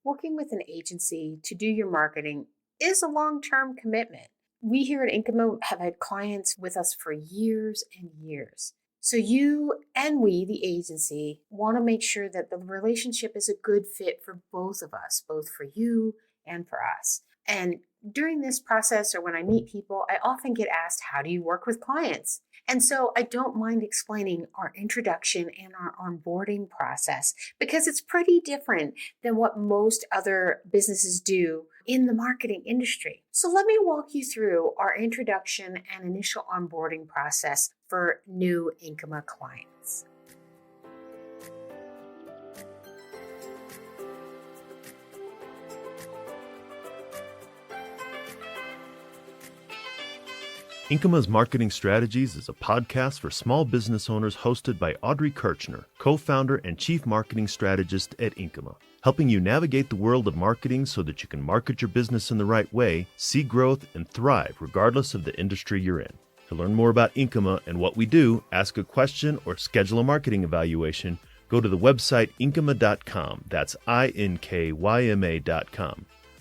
working with an agency to do your marketing is a long-term commitment. We here at Inkyma have had clients with us for years and years. So you and we, the agency, want to make sure that the relationship is a good fit for both of us, both for you and for us. And during this process or when I meet people, I often get asked, how do you work with clients? And so I don't mind explaining our introduction and our onboarding process because it's pretty different than what most other businesses do in the marketing industry. So let me walk you through our introduction and initial onboarding process for new Inkyma clients. Inkyma's Marketing Strategies is a podcast for small business owners hosted by Audrey Kirchner, co-founder and chief marketing strategist at Inkyma, helping you navigate the world of marketing so that you can market your business in the right way, see growth, and thrive regardless of the industry you're in. To learn more about Inkyma and what we do, ask a question, or schedule a marketing evaluation, go to the website inkyma.com. That's INKYMA.com.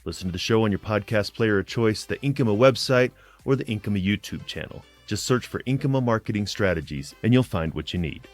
Listen to the show on your podcast player of choice, the Inkyma website, or the Inkyma YouTube channel. Just search for Inkyma Marketing Strategies and you'll find what you need.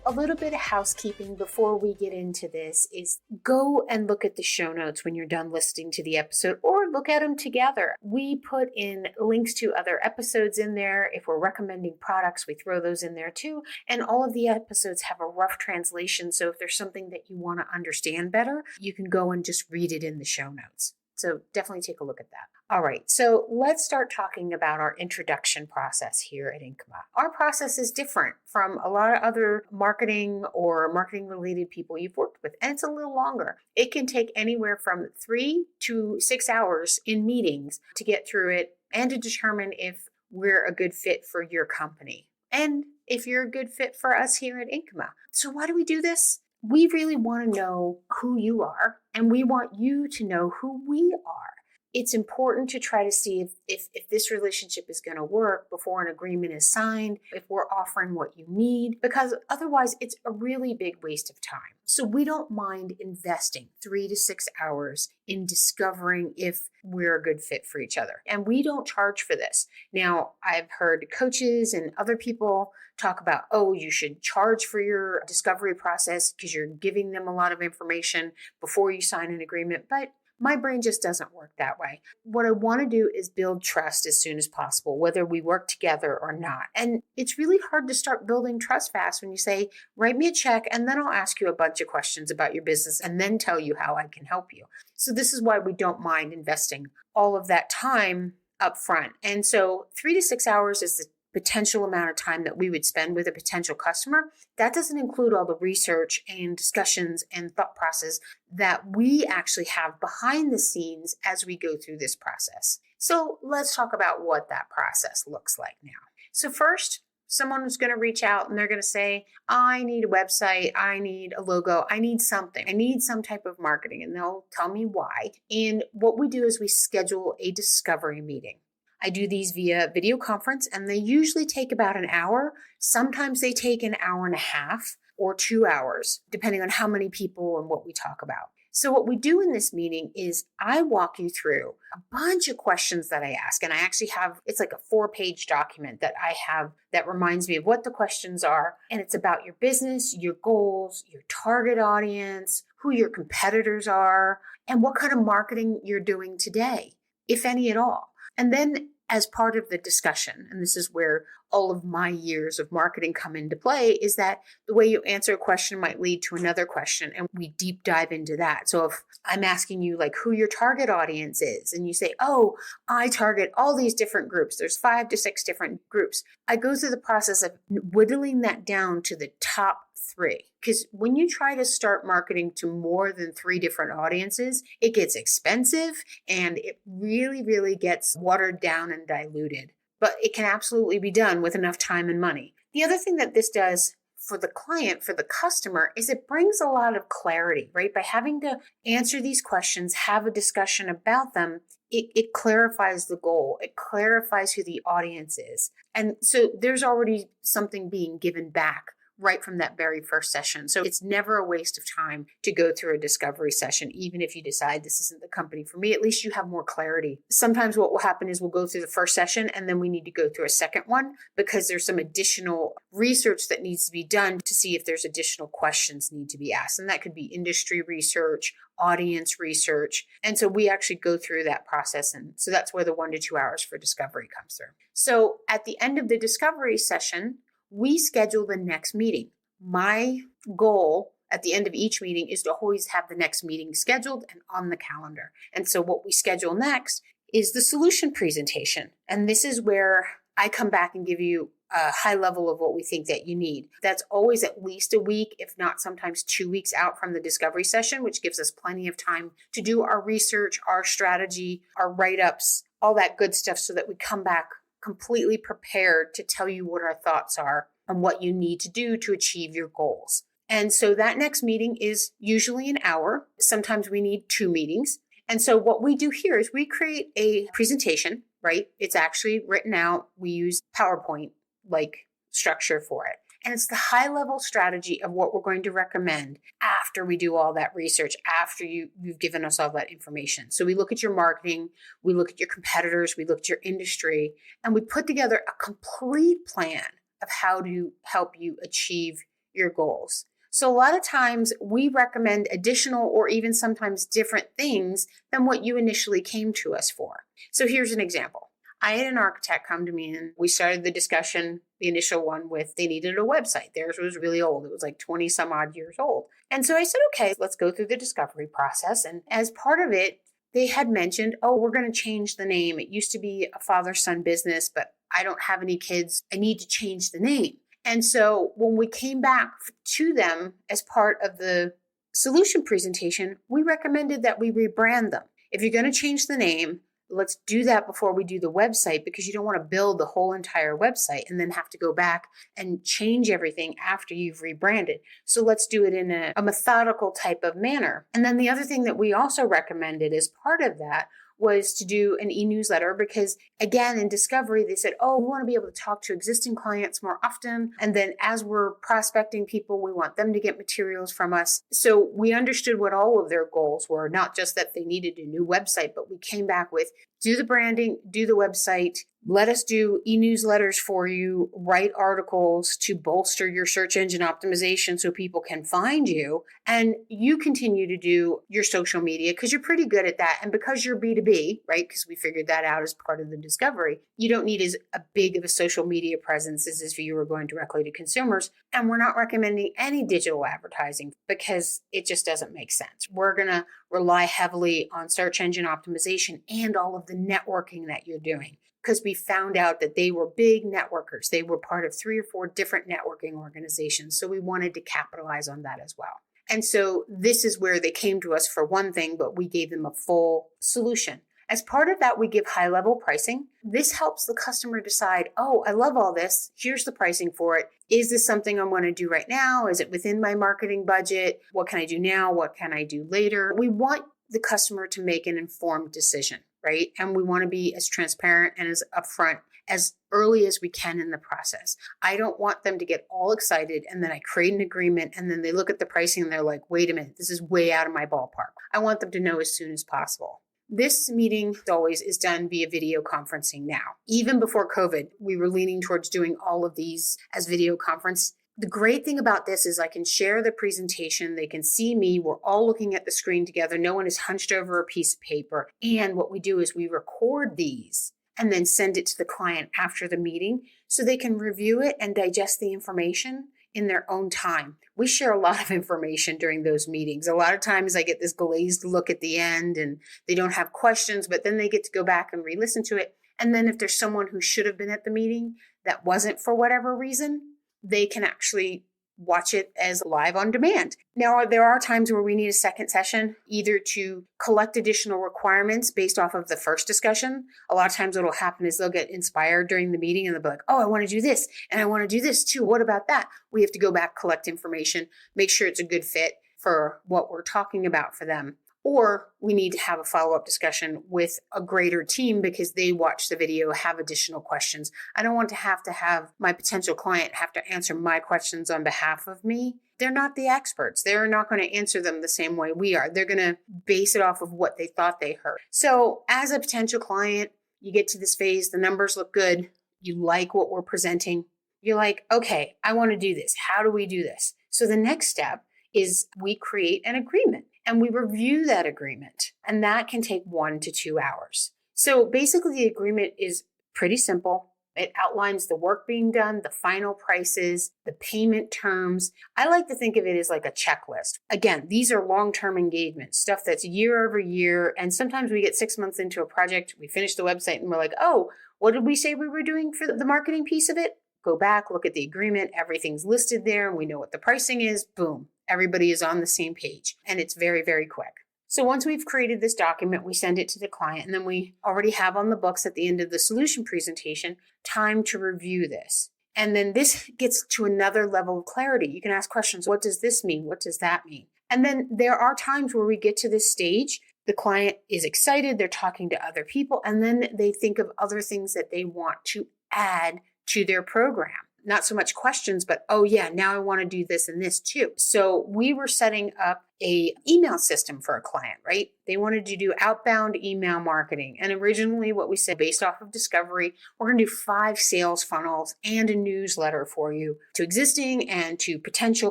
A little bit of housekeeping before we get into this is go and look at the show notes when you're done listening to the episode or look at them together. We put in links to other episodes in there. If we're recommending products, we throw those in there too. And all of the episodes have a rough translation. So if there's something that you want to understand better, you can go and just read it in the show notes. So definitely take a look at that. All right, so let's start talking about our introduction process here at Inkyma. Our process is different from a lot of other marketing or marketing related people you've worked with, and it's a little longer. It can take anywhere from 3 to 6 hours in meetings to get through it and to determine if we're a good fit for your company and if you're a good fit for us here at Inkyma. So why do we do this? We really want to know who you are, and we want you to know who we are. It's important to try to see if this relationship is going to work before an agreement is signed, if we're offering what you need, because otherwise it's a really big waste of time. So we don't mind investing 3 to 6 hours in discovering if we're a good fit for each other. And we don't charge for this. Now, I've heard coaches and other people talk about, oh, you should charge for your discovery process because you're giving them a lot of information before you sign an agreement. But my brain just doesn't work that way. What I want to do is build trust as soon as possible, whether we work together or not. And it's really hard to start building trust fast when you say, write me a check, and then I'll ask you a bunch of questions about your business and then tell you how I can help you. So this is why we don't mind investing all of that time up front. And so 3 to 6 hours is the potential amount of time that we would spend with a potential customer. That doesn't include all the research and discussions and thought process that we actually have behind the scenes as we go through this process. So let's talk about what that process looks like now. So first, someone is going to reach out and they're going to say, I need a website, I need a logo, I need something. I need some type of marketing, and they'll tell me why. And what we do is we schedule a discovery meeting. I do these via video conference, and they usually take about an hour. Sometimes they take an hour and a half or 2 hours, depending on how many people and what we talk about. So what we do in this meeting is I walk you through a bunch of questions that I ask. And I actually have, it's like a 4-page document that I have that reminds me of what the questions are. And it's about your business, your goals, your target audience, who your competitors are, and what kind of marketing you're doing today, if any at all. And then as part of the discussion, and this is where all of my years of marketing come into play, is that the way you answer a question might lead to another question, and we deep dive into that. So if I'm asking you like who your target audience is, and you say, oh, I target all these different groups, there's 5 to 6 different groups, I go through the process of whittling that down to the top 3. Because when you try to start marketing to more than 3 different audiences, it gets expensive and it really, really gets watered down and diluted. But it can absolutely be done with enough time and money. The other thing that this does for the client, for the customer, is it brings a lot of clarity, right? By having to answer these questions, have a discussion about them, it clarifies the goal. It clarifies who the audience is. And so there's already something being given back right from that very first session. So it's never a waste of time to go through a discovery session, even if you decide this isn't the company for me. At least you have more clarity. Sometimes what will happen is we'll go through the first session and then we need to go through a second one because there's some additional research that needs to be done to see if there's additional questions need to be asked. And that could be industry research, audience research. And so we actually go through that process. And so that's where the 1 to 2 hours for discovery comes through. So at the end of the discovery session, we schedule the next meeting. My goal at the end of each meeting is to always have the next meeting scheduled and on the calendar. And so what we schedule next is the solution presentation. And this is where I come back and give you a high level of what we think that you need. That's always at least a week, if not sometimes 2 weeks out from the discovery session, which gives us plenty of time to do our research, our strategy, our write-ups, all that good stuff so that we come back completely prepared to tell you what our thoughts are and what you need to do to achieve your goals. And so that next meeting is usually an hour. Sometimes we need 2 meetings. And so what we do here is we create a presentation, right? It's actually written out. We use PowerPoint like structure for it. And it's the high level strategy of what we're going to recommend after we do all that research, after you've given us all that information. So we look at your marketing, we look at your competitors, we look at your industry, and we put together a complete plan of how to help you achieve your goals. So a lot of times we recommend additional or even sometimes different things than what you initially came to us for. So here's an example. I had an architect come to me and we started the discussion, the initial one with they needed a website. Theirs was really old. It was like 20 some odd years old. And so I said, okay, let's go through the discovery process. And as part of it, they had mentioned, oh, we're going to change the name. It used to be a father-son business, but I don't have any kids. I need to change the name. And so when we came back to them as part of the solution presentation, we recommended that we rebrand them. If you're going to change the name, let's do that before we do the website because you don't want to build the whole entire website and then have to go back and change everything after you've rebranded. So let's do it in a methodical type of manner. And then the other thing that we also recommended as part of that was to do an e-newsletter because, again, in discovery, they said, oh, we want to be able to talk to existing clients more often. And then as we're prospecting people, we want them to get materials from us. So we understood what all of their goals were, not just that they needed a new website, but we came back with do the branding, do the website, let us do e-newsletters for you, write articles to bolster your search engine optimization so people can find you. And you continue to do your social media because you're pretty good at that. And because you're B2B, right? Because we figured that out as part of the discovery, you don't need as a big of a social media presence as if you were going directly to consumers. And we're not recommending any digital advertising because it just doesn't make sense. We're going to rely heavily on search engine optimization and all of the networking that you're doing. Because we found out that they were big networkers. They were part of 3 or 4 different networking organizations. So we wanted to capitalize on that as well. And so this is where they came to us for one thing, but we gave them a full solution. As part of that, we give high-level pricing. This helps the customer decide, oh, I love all this. Here's the pricing for it. Is this something I want to do right now? Is it within my marketing budget? What can I do now? What can I do later? We want the customer to make an informed decision, right? And we want to be as transparent and as upfront as early as we can in the process. I don't want them to get all excited and then I create an agreement and then they look at the pricing and they're like, wait a minute, this is way out of my ballpark. I want them to know as soon as possible. This meeting always is done via video conferencing now. Even before COVID, we were leaning towards doing all of these as video conference. The great thing about this is I can share the presentation. They can see me. We're all looking at the screen together. No one is hunched over a piece of paper. And what we do is we record these and then send it to the client after the meeting so they can review it and digest the information in their own time. We share a lot of information during those meetings. A lot of times I get this glazed look at the end and they don't have questions, but then they get to go back and re-listen to it. And then if there's someone who should have been at the meeting that wasn't for whatever reason, they can actually watch it as live on demand. Now, there are times where we need a second session, either to collect additional requirements based off of the first discussion. A lot of times what will happen is they'll get inspired during the meeting and they'll be like, oh, I want to do this and I want to do this too. What about that? We have to go back, collect information, make sure it's a good fit for what we're talking about for them. Or we need to have a follow-up discussion with a greater team because they watch the video, have additional questions. I don't want to have my potential client have to answer my questions on behalf of me. They're not the experts. They're not going to answer them the same way we are. They're going to base it off of what they thought they heard. So as a potential client, you get to this phase, the numbers look good. You like what we're presenting. You're like, okay, I want to do this. How do we do this? So the next step is we create an agreement and we review that agreement. And that can take 1 to 2 hours. So basically the agreement is pretty simple. It outlines the work being done, the final prices, the payment terms. I like to think of it as like a checklist. Again, these are long-term engagements, stuff that's year over year. And sometimes we get 6 months into a project, we finish the website and we're like, oh, what did we say we were doing for the marketing piece of it? Go back, look at the agreement. Everything's listed there and we know what the pricing is. Boom. Everybody is on the same page and it's very, very quick. So once we've created this document, we send it to the client and then we already have on the books at the end of the solution presentation, time to review this. And then this gets to another level of clarity. You can ask questions. What does this mean? What does that mean? And then there are times where we get to this stage, the client is excited, they're talking to other people, and then they think of other things that they want to add to their program. Not so much questions, but, oh yeah, now I want to do this and this too. So we were setting up a email system for a client, right? They wanted to do outbound email marketing. And originally what we said, based off of discovery, we're going to do 5 sales funnels and a newsletter for you to existing and to potential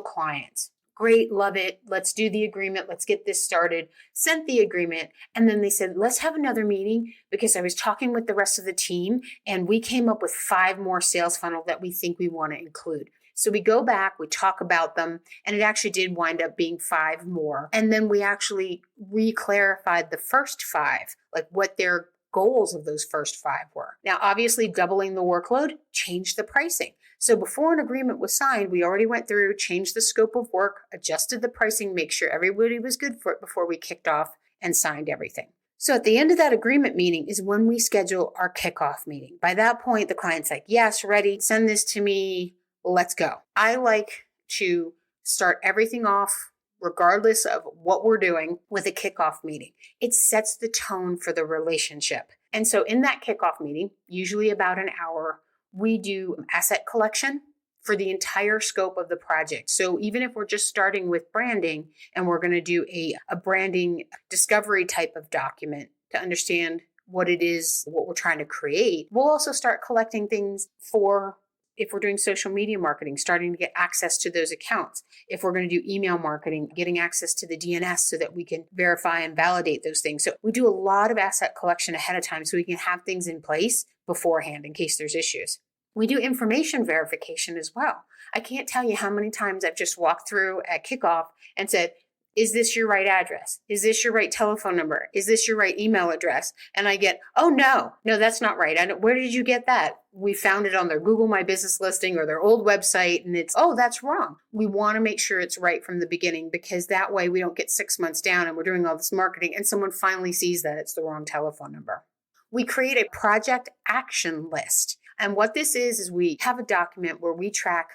clients. Great, love it. Let's do the agreement. Let's get this started. Sent the agreement. And then they said, let's have another meeting because I was talking with the rest of the team and we came up with 5 more sales funnel that we think we want to include. So we go back, we talk about them, and it actually did wind up being 5 more. And then we actually re-clarified the first 5, like what their goals of those first 5 were. Now, obviously, doubling the workload changed the pricing. So before an agreement was signed, we already went through, changed the scope of work, adjusted the pricing, make sure everybody was good for it before we kicked off and signed everything. So at the end of that agreement meeting is when we schedule our kickoff meeting. By that point, the client's like, yes, ready, send this to me, let's go. I like to start everything off, regardless of what we're doing, with a kickoff meeting. It sets the tone for the relationship. And so in that kickoff meeting, usually about an hour, we do asset collection for the entire scope of the project. So even if we're just starting with branding and we're going to do a branding discovery type of document to understand what it is, what we're trying to create, we'll also start collecting things for, if we're doing social media marketing, starting to get access to those accounts. If we're going to do email marketing, getting access to the DNS so that we can verify and validate those things. So we do a lot of asset collection ahead of time so we can have things in place beforehand in case there's issues. We do information verification as well. I can't tell you how many times I've just walked through at kickoff and said, is this your right address? Is this your right telephone number? Is this your right email address? And I get, oh, no, that's not right. Where did you get that? We found it on their Google My Business listing or their old website. And it's, oh, that's wrong. We want to make sure it's right from the beginning because that way we don't get 6 months down and we're doing all this marketing and someone finally sees that it's the wrong telephone number. We create a project action list. And what this is we have a document where we track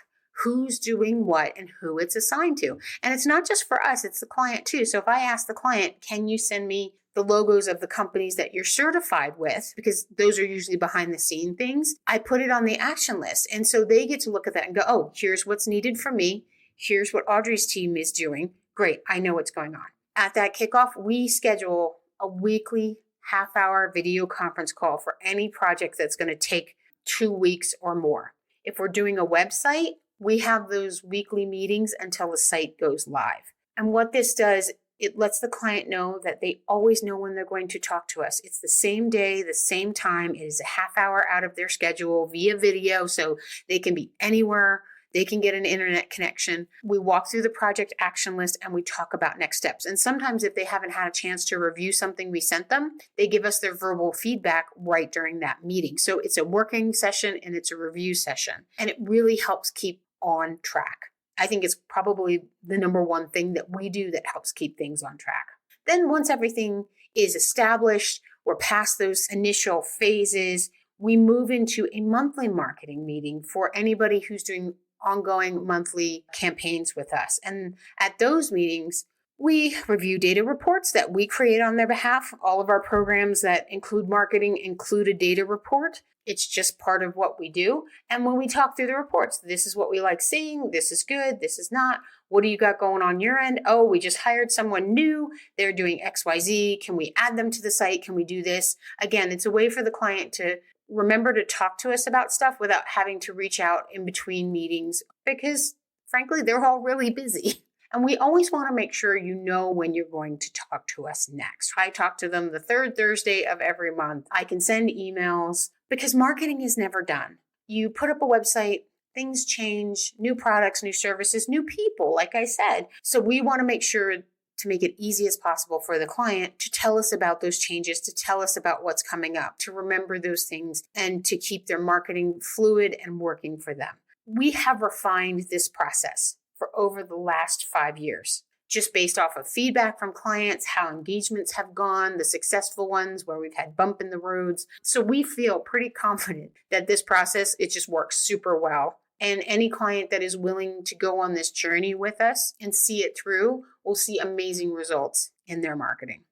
who's doing what and who it's assigned to. And it's not just for us, it's the client too. So if I ask the client, can you send me the logos of the companies that you're certified with, because those are usually behind the scene things, I put it on the action list. And so they get to look at that and go, oh, here's what's needed from me. Here's what Audrey's team is doing. Great, I know what's going on. At that kickoff, we schedule a weekly half-hour video conference call for any project that's going to take 2 weeks or more. If we're doing a website, we have those weekly meetings until the site goes live. And what this does, it lets the client know that they always know when they're going to talk to us. It's the same day, the same time. It is a half hour out of their schedule via video, so they can be anywhere. They can get an internet connection. We walk through the project action list and we talk about next steps. And sometimes if they haven't had a chance to review something we sent them, they give us their verbal feedback right during that meeting. So it's a working session and it's a review session. And it really helps keep on track. I think it's probably the number one thing that we do that helps keep things on track. Then once everything is established, we're past those initial phases, we move into a monthly marketing meeting for anybody who's doing ongoing monthly campaigns with us. And at those meetings, We review data reports that we create on their behalf. All of our programs that include marketing include a data report. It's just part of what we do. And when we talk through the reports, this is what we like seeing. This is good. This is not. What do you got going on your end? Oh, we just hired someone new. They're doing XYZ. Can we add them to the site? Can we do this? Again, it's a way for the client to remember to talk to us about stuff without having to reach out in between meetings because, frankly, they're all really busy. And we always want to make sure you know when you're going to talk to us next. I talk to them the third Thursday of every month. I can send emails because marketing is never done. You put up a website, things change, new products, new services, new people, like I said. So we want to make sure to make it easy as possible for the client to tell us about those changes, to tell us about what's coming up, to remember those things, and to keep their marketing fluid and working for them. We have refined this process for over the last 5 years, just based off of feedback from clients, how engagements have gone, the successful ones where we've had bump in the roads. So we feel pretty confident that this process, it just works super well. And any client that is willing to go on this journey with us and see it through will see amazing results in their marketing.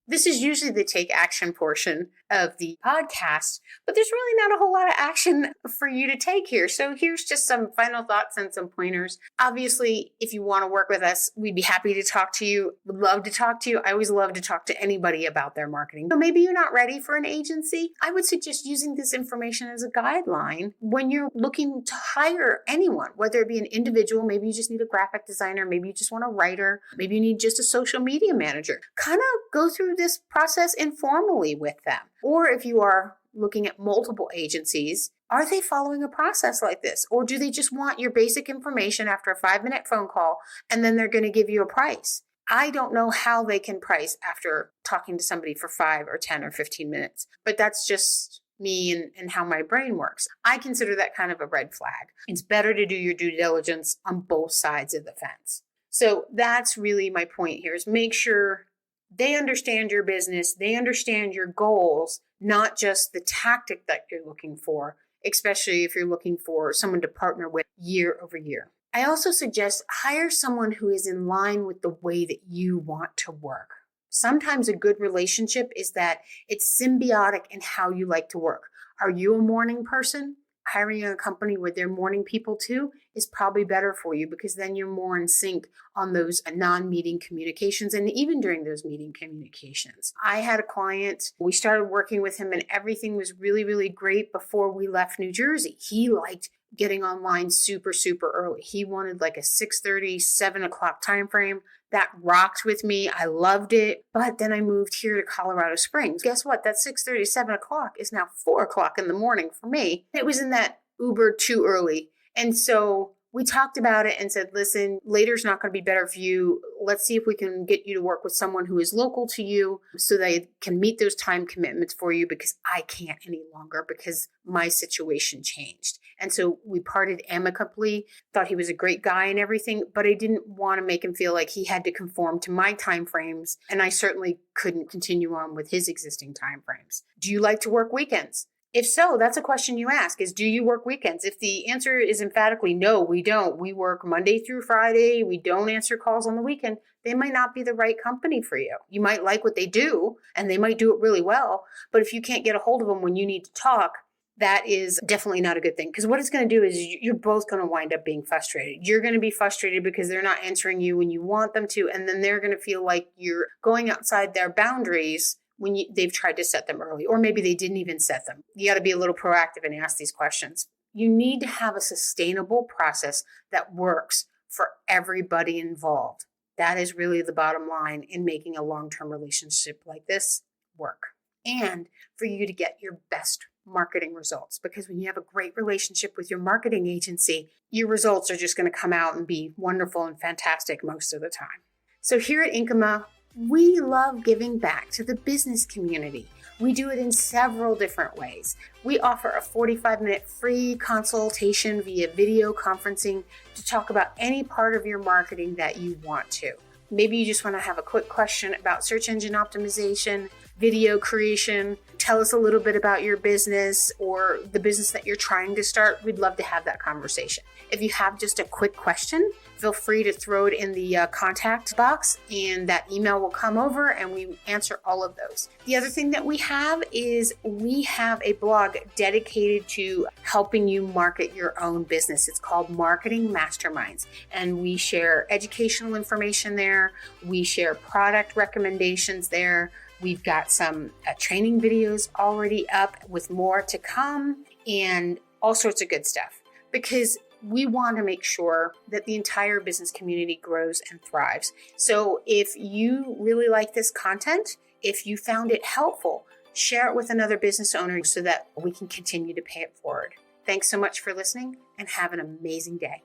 This is usually the take action portion of the podcast, but there's really not a whole lot of action for you to take here. So here's just some final thoughts and some pointers. Obviously, if you want to work with us, we'd be happy to talk to you. Would love to talk to you. I always love to talk to anybody about their marketing. So maybe you're not ready for an agency. I would suggest using this information as a guideline when you're looking to hire anyone, whether it be an individual, maybe you just need a graphic designer, maybe you just want a writer, maybe you need just a social media manager. Kind of go through this process informally with them. Or if you are looking at multiple agencies, are they following a process like this? Or do they just want your basic information after a 5-minute phone call and then they're going to give you a price? I don't know how they can price after talking to somebody for 5 or 10 or 15 minutes, but that's just me and how my brain works. I consider that kind of a red flag. It's better to do your due diligence on both sides of the fence. So that's really my point here, is make sure they understand your business, they understand your goals, not just the tactic that you're looking for, especially if you're looking for someone to partner with year over year. I also suggest hire someone who is in line with the way that you want to work. Sometimes a good relationship is that it's symbiotic in how you like to work. Are you a morning person? Hiring a company where they're morning people too is probably better for you because then you're more in sync on those non-meeting communications and even during those meeting communications. I had a client, we started working with him and everything was really, really great before we left New Jersey. He liked getting online super, super early. He wanted like a 6:30, 7 o'clock time frame. That rocked with me. I loved it. But then I moved here to Colorado Springs. Guess what? That 6:30, 7 o'clock is now 4 o'clock in the morning for me. It was in that Uber too early. And so we talked about it and said, listen, later's not going to be better for you. Let's see if we can get you to work with someone who is local to you so they can meet those time commitments for you because I can't any longer because my situation changed. And so we parted amicably, thought he was a great guy and everything, but I didn't want to make him feel like he had to conform to my timeframes. And I certainly couldn't continue on with his existing timeframes. Do you like to work weekends? If so, that's a question you ask is, do you work weekends? If the answer is emphatically, no, we don't. We work Monday through Friday. We don't answer calls on the weekend. They might not be the right company for you. You might like what they do and they might do it really well. But if you can't get a hold of them when you need to talk, that is definitely not a good thing. Because what it's going to do is you're both going to wind up being frustrated. You're going to be frustrated because they're not answering you when you want them to. And then they're going to feel like you're going outside their boundaries when they've tried to set them early, or maybe they didn't even set them. You got to be a little proactive and ask these questions. You need to have a sustainable process that works for everybody involved. That is really the bottom line in making a long-term relationship like this work. And for you to get your best marketing results, because when you have a great relationship with your marketing agency, your results are just going to come out and be wonderful and fantastic most of the time. So here at Inkyma, we love giving back to the business community. We do it in several different ways. We offer a 45-minute free consultation via video conferencing to talk about any part of your marketing that you want to. Maybe you just want to have a quick question about search engine optimization. video creation. Tell us a little bit about your business or the business that you're trying to start. We'd love to have that conversation. If you have just a quick question, feel free to throw it in the contact box, and that email will come over and we answer all of those. The other thing that we have is we have a blog dedicated to helping you market your own business. It's called Marketing Masterminds, and we share educational information there. We share product recommendations there. We've got some training videos already up with more to come and all sorts of good stuff, because we want to make sure that the entire business community grows and thrives. So if you really like this content, if you found it helpful, share it with another business owner so that we can continue to pay it forward. Thanks so much for listening and have an amazing day.